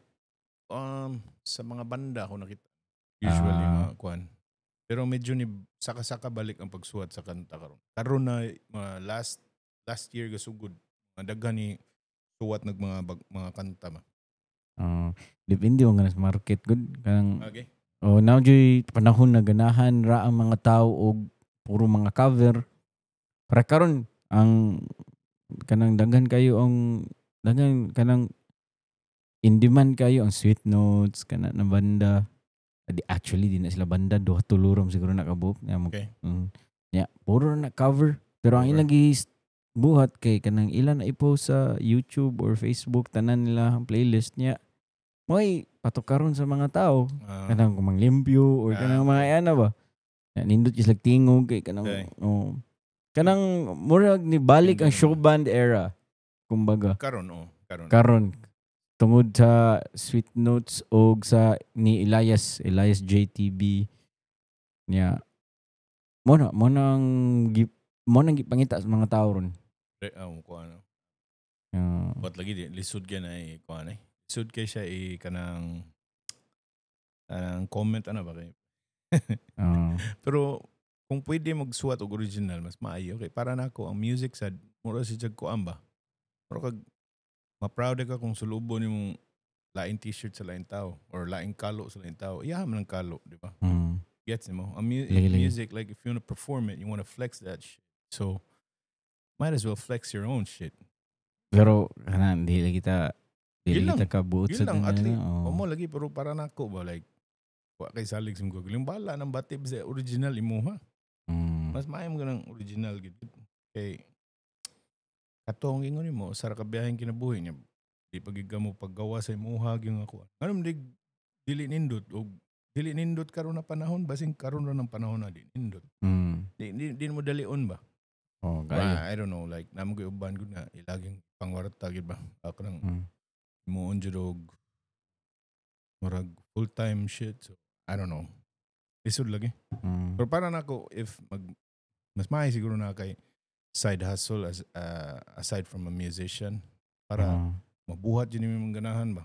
Sa mga banda ako nakita. Usually mga kuan. Pero medyo ni saka-saka balik ang pagsuwat sa kanta karon. Karon na last year gasugod. Mga daghan ni suwat nag mga kanta ba. Depende mo nga sa market good kanang. Okay. Now joy panahon na ganahan ra ang mga tao og puro mga cover. Para karon ang kanang daghan kayo ang daghan kanang in demand kayo ang Sweet Notes kana na banda. Actually di na sila banda, duha tulurom siguro nakabuk. Okay. Puro na cover. Pero ang ilang buhat kay kanang ilan na i-post sa YouTube or Facebook tanan nila ang playlist niya. Moy patukaron sa mga tao. Kanang kumang limpyo or kanang mga ana ba. Nindot is tingog kay kanang kanang murag ni balik ang show band era. Kumbaga. Karon tungod sa Sweet Notes o sa ni Elias JTB niya mo nang gipangita sa mga tao ron. Kuano. What lagi di lisod kay na kuano eh. Lisod kay siya kanang comment ana ba kay. Pero kung pwede magsuwat og original mas maayo kay para nako ang music sad mura si jag kuan ba. Pero kag ma-proud ka kung sulubo nimong laing t-shirt sa laing tao or laing kalo sa laing tao. Iyahan man ang kalo, di ba? Gets mo? Music, like if you want to perform it, you want to flex that shit. So, might as well flex your own shit. Pero, hindi kita kabuot sa lang, at least. Mo lagi, pero para na ako ba, like, kay salig sa mga yung bala ng batib sa original imuha. Mas maayam ka ng original. Okay. Katong ingon mo, sara ka biyahin kinabuhi niya. Di pagiga mo paggawa sa imuhag yung ako. Ano dili nindot o dili nindot karon na panahon basing karon ra ng panahon na di nindot. Di mo dalion ba? I don't know, like namo gyud uban gud na ilaging pangwarta gid ba? Ako nang mo onjog murag full-time shit. So I don't know. Isod lagi. Pero para nako if mas maay siguro na kay side hustle as aside from a musician para mabuhat yun yung ganahan ba?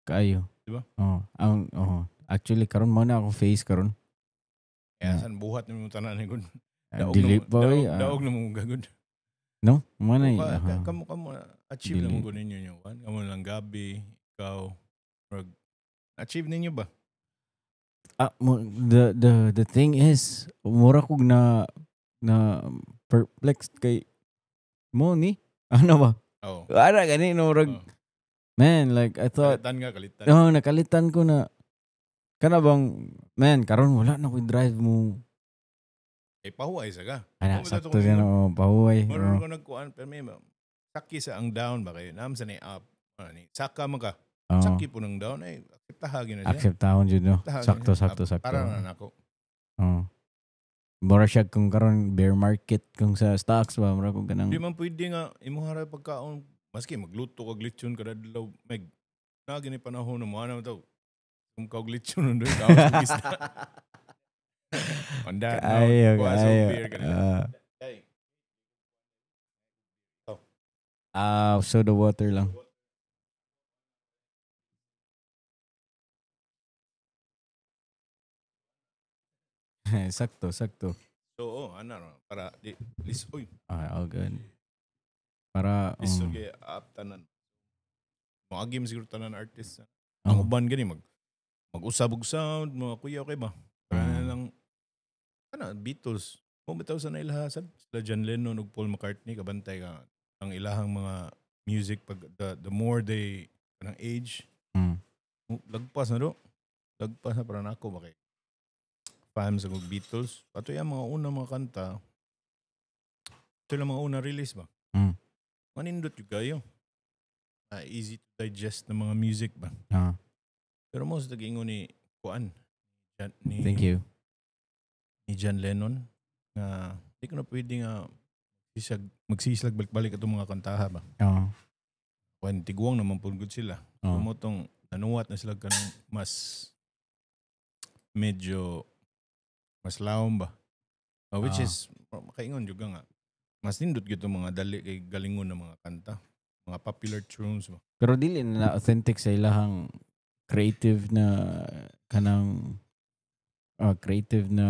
Kayo. Diba? Actually karon mo na ako face karon. Kaya san buhat ni mo tanan ni gud. Daog na mo gagud. No? Mo na. Kamo achieve na mo gud ninyo nyo. Kamo lang gabi, ikaw achieve ninyo ba? The thing is, mura kog na perplexed kay mo ni ano ba? Ara gani no rag. Man, like I thought kalitan. nakalitan ko na kana bang man karon wala na ko drive mo. Pahuway sa ka. Sakto yan pahuway. Moro ko nagkuan pero may saki sa ang down ba kayo? Naam sa ni up. Ni saka man ka. Oo. Saki po ng down ay akseptahagin na siya. Acceptahon jud no. Akseptahagin Sakto. siya. Para na nako. Oo. Mura siya kung karon bear market kung sa stocks ba mura kung ganang. Di man pwede nga imuhara pagkaon maski magluto kag lechon kada adlaw meg na gini panahon mo ano to. Kung kag lechon ndoy kaos kag isda. On that note, kuha sa beer kanila. Soda water lang. sakto. So, para oy, All good. Para liso kay tanan. Mga game siguro tanan artist. Oh. Ang uban gani mag-usab og sound, mga kuya okay ba? Para lang Beatles. Kung bitaw sa nailahasan, sila John Lennon ug Paul McCartney kabantay ka ang ilahang mga music pag the more they kanang age. Lagpas na do. Lagpas na para nako ba kay fans ng Beatles. Pato yung mga unang mga kanta. Ito lang mga unang release ba? Manindot yung kayo. Easy to digest ng mga music ba? Pero most nag-ingo ni Kuan. Thank you. Ni John Lennon. Na di ko na pwede nga magsislag balik-balik itong mga kantaha ba? Kuan, tiguang naman po good sila. So mo tong nanuwat na sila kanang mas medyo mas laom ba? Which is, makaingon juga nga. Mas nindot gito mga dali kay galingon ng mga kanta. Mga popular tunes ba? Pero dili na authentic sa ilahang creative na kanang creative na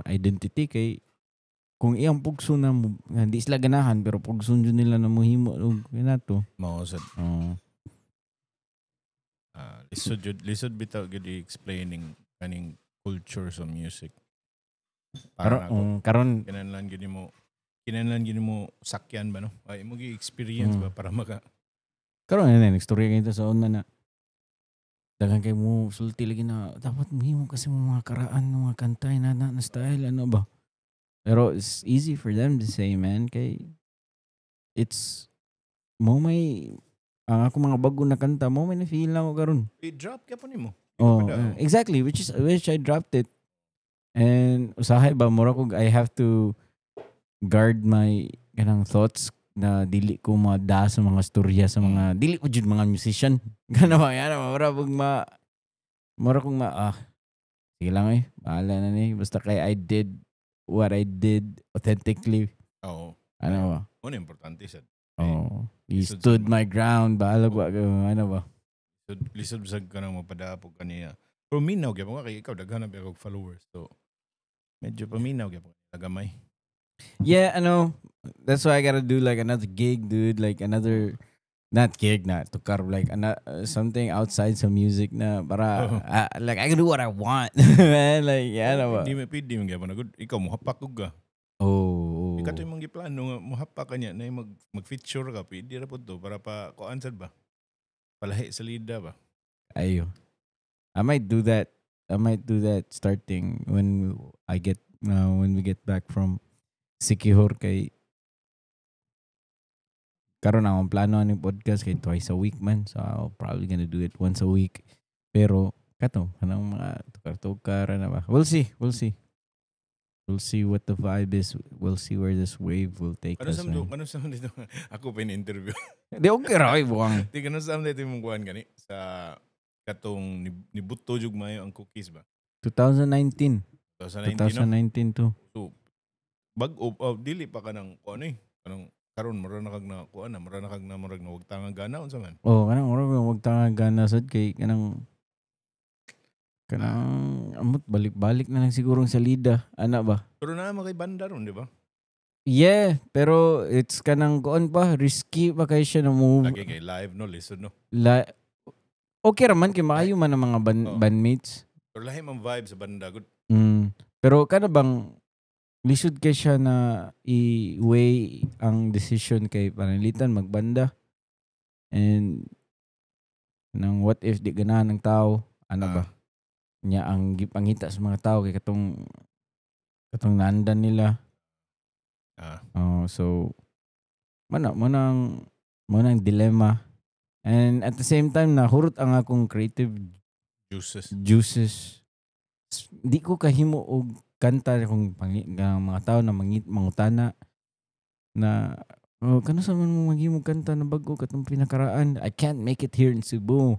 identity kay kung iyang pugso na hindi sila ganahan pero pugso nila na mohimo og kinato. Mausad. Lisod bitaw gid explaining kaning culture sa music. Para karon kinahanglan gini mo sakyan ba no? Ay mo experience ba para maka karon na istorya kay sa una na dagan kay mo sulti lagi na dapat mohimo kasi mga karaan ng mga kanta na style ano ba. Pero it's easy for them to say man kay it's mo may ang ako mga bago na kanta mo may na feel lang ko karon. I-drop ka pa nimo. Exactly which I dropped it. And usahay ba mura kog I have to guard my kanang thoughts na dili ko mada sa mga storya sa mga dili ko jud mga musician. Kana ba yan mura kog sige lang bahala na ni basta kay I did what I did authentically. Oo. Ano ba? Ano importante sad. He stood my ground bahala ko ano ba? Lisod sa kanang mapadapog kaniya. Pero minaw gyud mo kay ikaw daghan na ba kog followers so medyo paminaw gyud tagamay. Yeah, I know. That's why I gotta do like another gig, dude. Like another, not to carve like something outside some music na para like I can do what I want, man. Like yeah, no. Di mo pwede mo gyapon good. Ikaw mo hapak ug ka. Ikaw to imong giplano nga mo hapak kanya na mag-feature ka pwede ra pud to para pa kuan sad ba. Palahi sa lida ba. Ayo. I might do that starting when we get back from Sikihor kay karon akong plano ng podcast kay twice a week man. So I'm probably gonna do it once a week. Pero kato kanang mga tukar-tukar na ba. We'll see. We'll see what the vibe is. We'll see where this wave will take us. Ano sa dito? Ako pa in-interview. Di okay ra buwang. Di kanang sa dito mong kuan gani sa katong ni Buto jug mayo ang cookies ba. 2019 too. So dili pa kanang kuan kanang karon mura na kag na kuan mura na kag na wag tangang gana unsa man. Kanang wag tangang gana sad kay kanang amot balik-balik na lang sigurong salida ana ba. Pero na makay banda ron di ba? Yeah, pero it's kanang kuan pa risky pa kay siya na move. Lagi kay live no listen no. Okay raman kay maayo man ang mga bandmates. Pero lahi man vibe sa banda good. Pero kana bang lisod kay siya na i-weigh ang decision kay panalitan magbanda and nang what if di ganahan ng tao ano ba nya ang gipangita sa mga tao kay katong nandan nila so manang Mo nang dilemma. And at the same time, nahurot ang akong creative juices. Di ko kahimo og kanta kung mga tao na mangutana na kano sa man mo maghimo kanta na bago katong pinakaraan. I can't make it here in Cebu.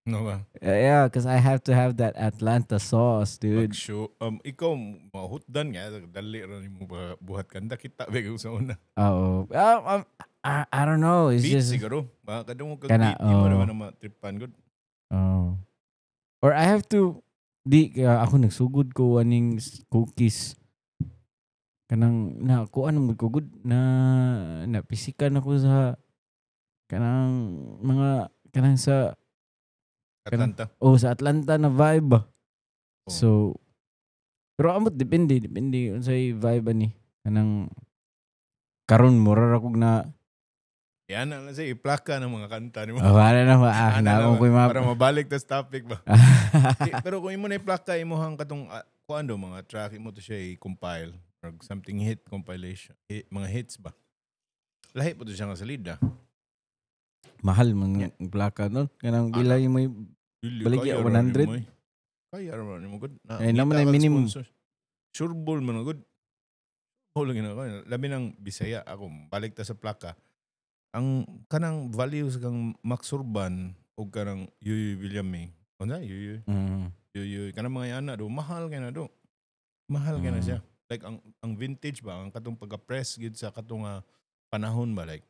No ba? Yeah, because I have to have that Atlanta sauce, dude. Show, ikaw mahutdan nga dali ra nimo buhat kanta kita bigay sa una. Oo. I don't know. It's beat just siguro. Baka kadung mo kag-beat mo naman na matripan good. Oh. Or I have to ako nagsugod ko aning cookies. Kanang kuan mo ko good na napisikan ako sa kanang sa Atlanta. sa Atlanta na vibe. Oh. So pero amot depende unsay vibe ani. Kanang karon mura ra kog na yan na lang sa iplaka ng mga kanta ni mo. Para na para mabalik tas topic ba. Pero kung imo na iplaka imo hang katong kuan do mga track imo to siya i-compile or something hit compilation. Mga hits ba. Lahi po to siya nga salida. Mahal man ang plaka no. Kanang bilay mo baligya 100. Kaya ra mo good. Naman ay minimum. Sureball man good. Hulog na ko. Labi ng Bisaya ako balik ta sa plaka. Ang kanang values kang Max Urban o kanang Yuyu Villame. Ano Yuyu? Yuyu. Kanang mga yana do mahal kay na do. Mahal kay na siya. Like ang vintage ba ang katong pagka-press gid sa katong panahon ba like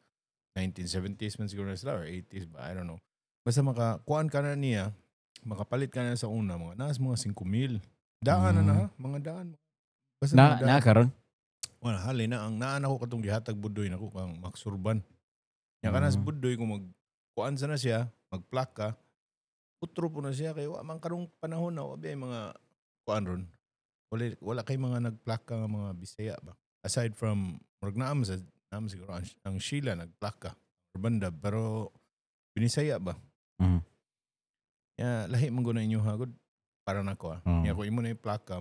1970s man siguro na sila or 80s ba I don't know. Basta makakuan ka na niya, makapalit ka na sa una mga nas mga 5,000. Daan na mga daan. Basta na karon. Wala hali na ang naan ako katong gihatag budoy nako kang Max Urban. Nya kanas budoy kung magkuan sa na siya, magplaka. Utro po na siya kay wa man karong panahon na wabi mga kuan ron. Wala kay mga nagplaka nga mga Bisaya ba. Aside from Morgnaam siguro ang Sheila nagplaka banda pero Binisaya ba. Ya lahi man guna inyo hagod para nako Nya ko imo na iplaka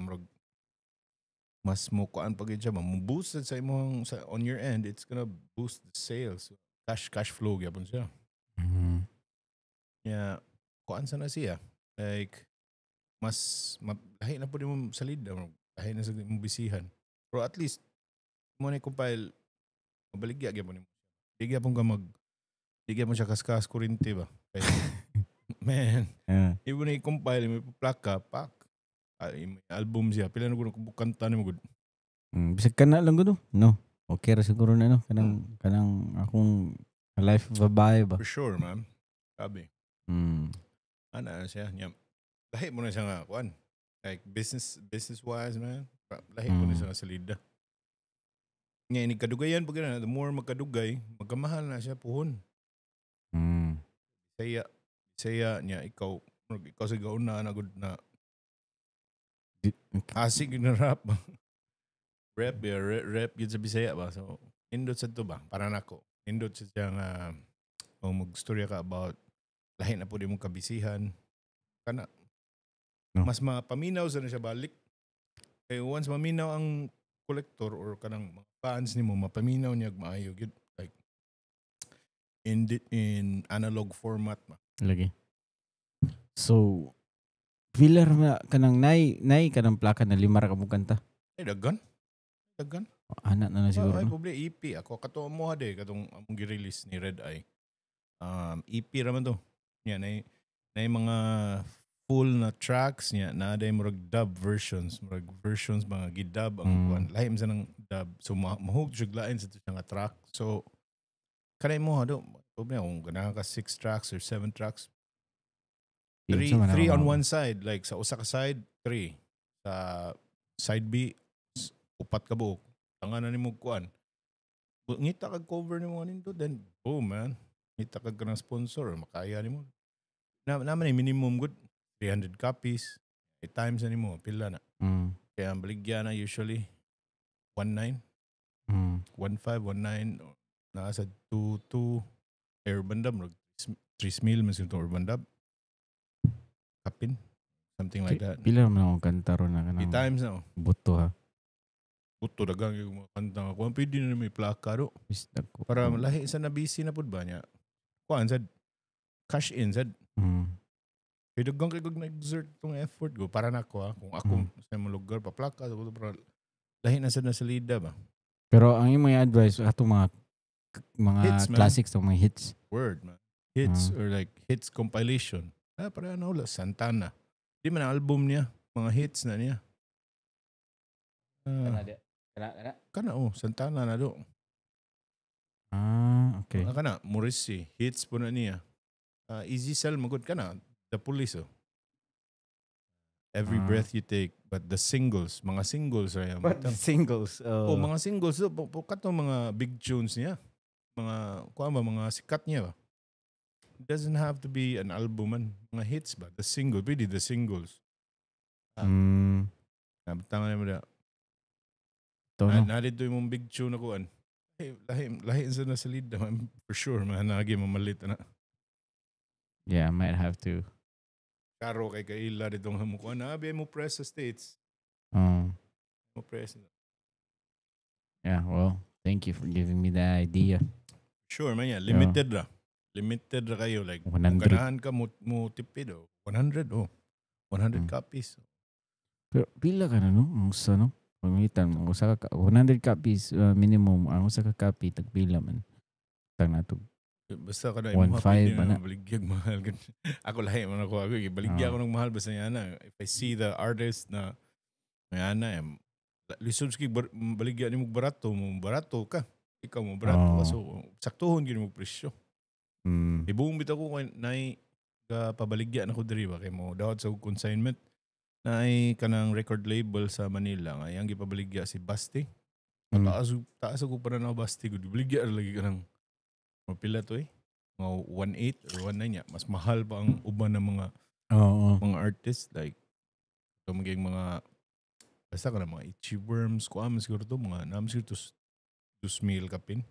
mas mo kuan pag siya mo-boost sa imong on your end it's gonna boost the sales. Cash flow gyapon siya. Yeah, kuan sana siya. Like mas lahi na po mo salida, lahi na sa imong bisihan. Pero at least mo na compile mabaligya gyapon nimo. Di gyapon ka di gyapon siya kaskas kurente ba. Man. Ibo na i-compile mo plaka pak. Album siya. Pila na ko kanta nimo gud. Bisag kana lang gud no. Okay ra siguro na no kanang akong life babae ba. For sure, man. Sabi. Ana siya niya. Lahi mo na siya nga kuan. Like business wise, man. Lahi mo na siya nga salida. Ngayon kadugay pag na the more magkadugay, magkamahal na siya puhon. Saya niya ikaw sa gauna na good na asig na rap. Rap yun sa Bisaya ba? So, indot sa to ba? Para nako. Indot sa siya nga mag-storya ka about lahi na po di mong kabisihan. Kana. No. Mas mapaminaw sa na siya balik. Kaya once maminaw ang collector or kanang mga fans ni mo, mapaminaw niya maayo. Like, in analog format ma. Lagi. So, Villar na kanang nay kanang plaka na 5 ra ka mo kanta. Ay daggan. Anak na siguro. Ay problema EP ako kato mo hade katong among gi-release ni Red Eye. EP raman to. Nya nay mga full na tracks niya na day murag dub versions, mga gidub ang kuan. Lahim sa nang dub. So mahug jud lain sa nga track. So kanay mo hado problema kung ganahan ka 6 tracks or 7 tracks. 3 on one side, like sa usa ka side 3, sa side B 4 ka buok. Tanga na nimo kuan. Ngita kag cover nimo nindot then boom man. Ngita kag kanang sponsor makaya nimo. Naman minimum good 300 copies. 8 times na nimo pila na. Kaya ang baligya na usually 19. 15, 19 nasa 22 urban dub 3,000 man sa urban dub. Kapin. Something like that. Pila man ako kanta ron na kanang 8 times na. Buto ha. Buto dagang yung mga kanta. Kung pwede na may plaka ro. Para lahi sa nabisi na pud ba niya. kuan sad cash in sad. Mm. Kaya dagang kay kog na-exert tong effort ko para nako kung ako sa imong lugar paplaka so para lahi na sad na salida ba. Pero ang imong advice ato mga Hits, man. classics to mga hits. Word man. Hits or like hits compilation. Para ano wala Santana. Di man ang album niya, mga hits na niya. Kana Santana na do. Okay. Kana Morrissey, hits po na niya. Easy Sell magud kana The Police Every Breath You Take, but the singles, mga singles ay singles. mga singles kato mga big tunes niya. Mga sikat niya ba. It doesn't have to be an album man. Mga hits ba, the single, pwede the singles. Nabatangan mo na. Narito yung big tune na kuan. Lahi sa nasalid naman for sure man nagi mamalit na. Yeah, I might have to. Karo kay kaila ditong hamukuan abi mo press sa States. Mo press. Yeah, well, thank you for giving me the idea. Sure man yan, limited ra. Limited ra kayo like 100. kung ganahan ka mo tipid 100 100 copies. Pero pila ka na no? Ang usa no? Pangitan mo usa ka 100 copies minimum ang usa ka copy tagpila man. Tang nato. Basta ka na 1.5 na baligyag mahal. Ako lahi man ako baligya ko ng mahal basta yana. If I see the artist na yana lisod ski baligya nimo barato ka. Ikaw mo barato ka so saktuhon gyud mo presyo. Ibuong bitaw ko nay pabaligya na ko diri ba kay mo daot sa consignment nay kanang record label sa Manila nga yang gipabaligya si Basti. Taas ko pa na Basti gud baligya lagi kanang mapila to mga 1.8 or 1.9 niya. Mas mahal pa ang uban ng mga mga artists like ito magiging mga basta ka na mga itchy worms ko siguro to mga naman siguro to 2,000 kapin.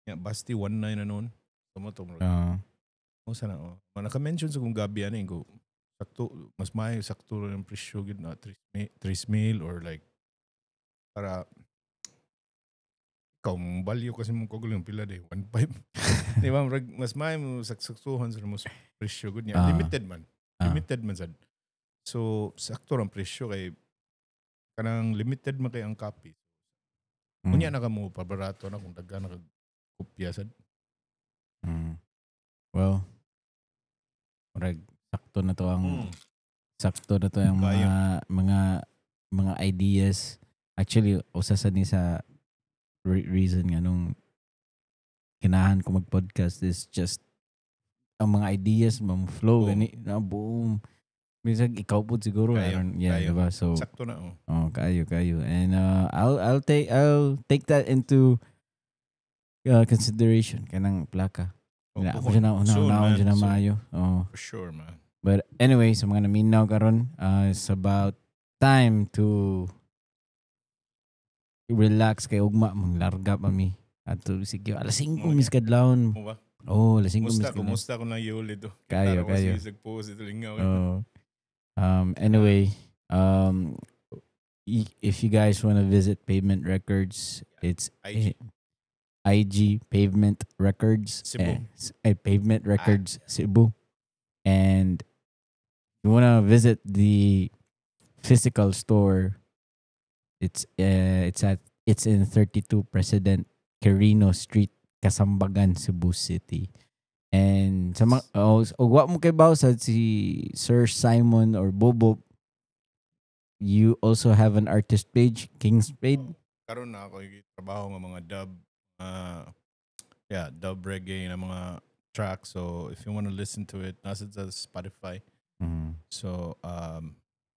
Yeah, Basti 1.9 na noon. Tumato mo. Sana naka-mention sa kung gabi ano ko sakto mas may sakto ng presyo gid na 3,000 or like para ikaw value kasi mong kagulong pila day 1.5. Di ba mas may mo saksuhan sa mo presyo gud niya. Limited man sad. So sakto ang presyo kay kanang limited man kay ang copy. Kunya na ka mo pabarato na kung daghan na kopya sad. Well, sakto na to ang mga ideas. Actually, usa sa ni sa reason nga nung kinahan ko mag-podcast is just ang mga ideas flow gani na boom. Minsan ikaw po siguro kayo. Diba? So sakto na kayo and I'll take that into consideration kanang plaka. Ako siya na maayo. For sure man. But anyway, sa mga naminaw karon, it's about time to relax kay ugma manglarga pa mi. Ato sige alas 5 miskadlawon. Alas 5 miskadlawon. Kumusta ko na yuli to. Kayo. Post ito lingaw. Anyway, if you guys want to visit Pavement Records, it's IG Pavement Records Cebu. Pavement Records Cebu. And you want to visit the physical store, it's in 32 President Quirino Street, Kasambagan, Cebu City. And sa wa mo kay bawsad si Sir Simon or Bobo, you also have an artist page, King's Spade. Karon na ako trabaho ng mga dub reggae na mga tracks. So if you want to listen to it, nasa sa Spotify. So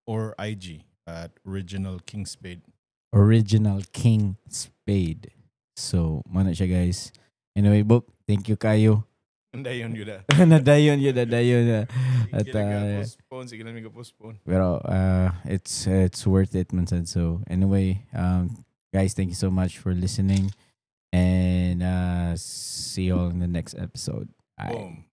or IG at Original King Spade. Original King Spade. So, mana siya guys. Anyway, Bob, thank you kayo. Nadayon yun na. Nadayon na. At sige na postpone. Pero it's worth it man sad. So, anyway, guys, thank you so much for listening and see you all in the next episode. Boom.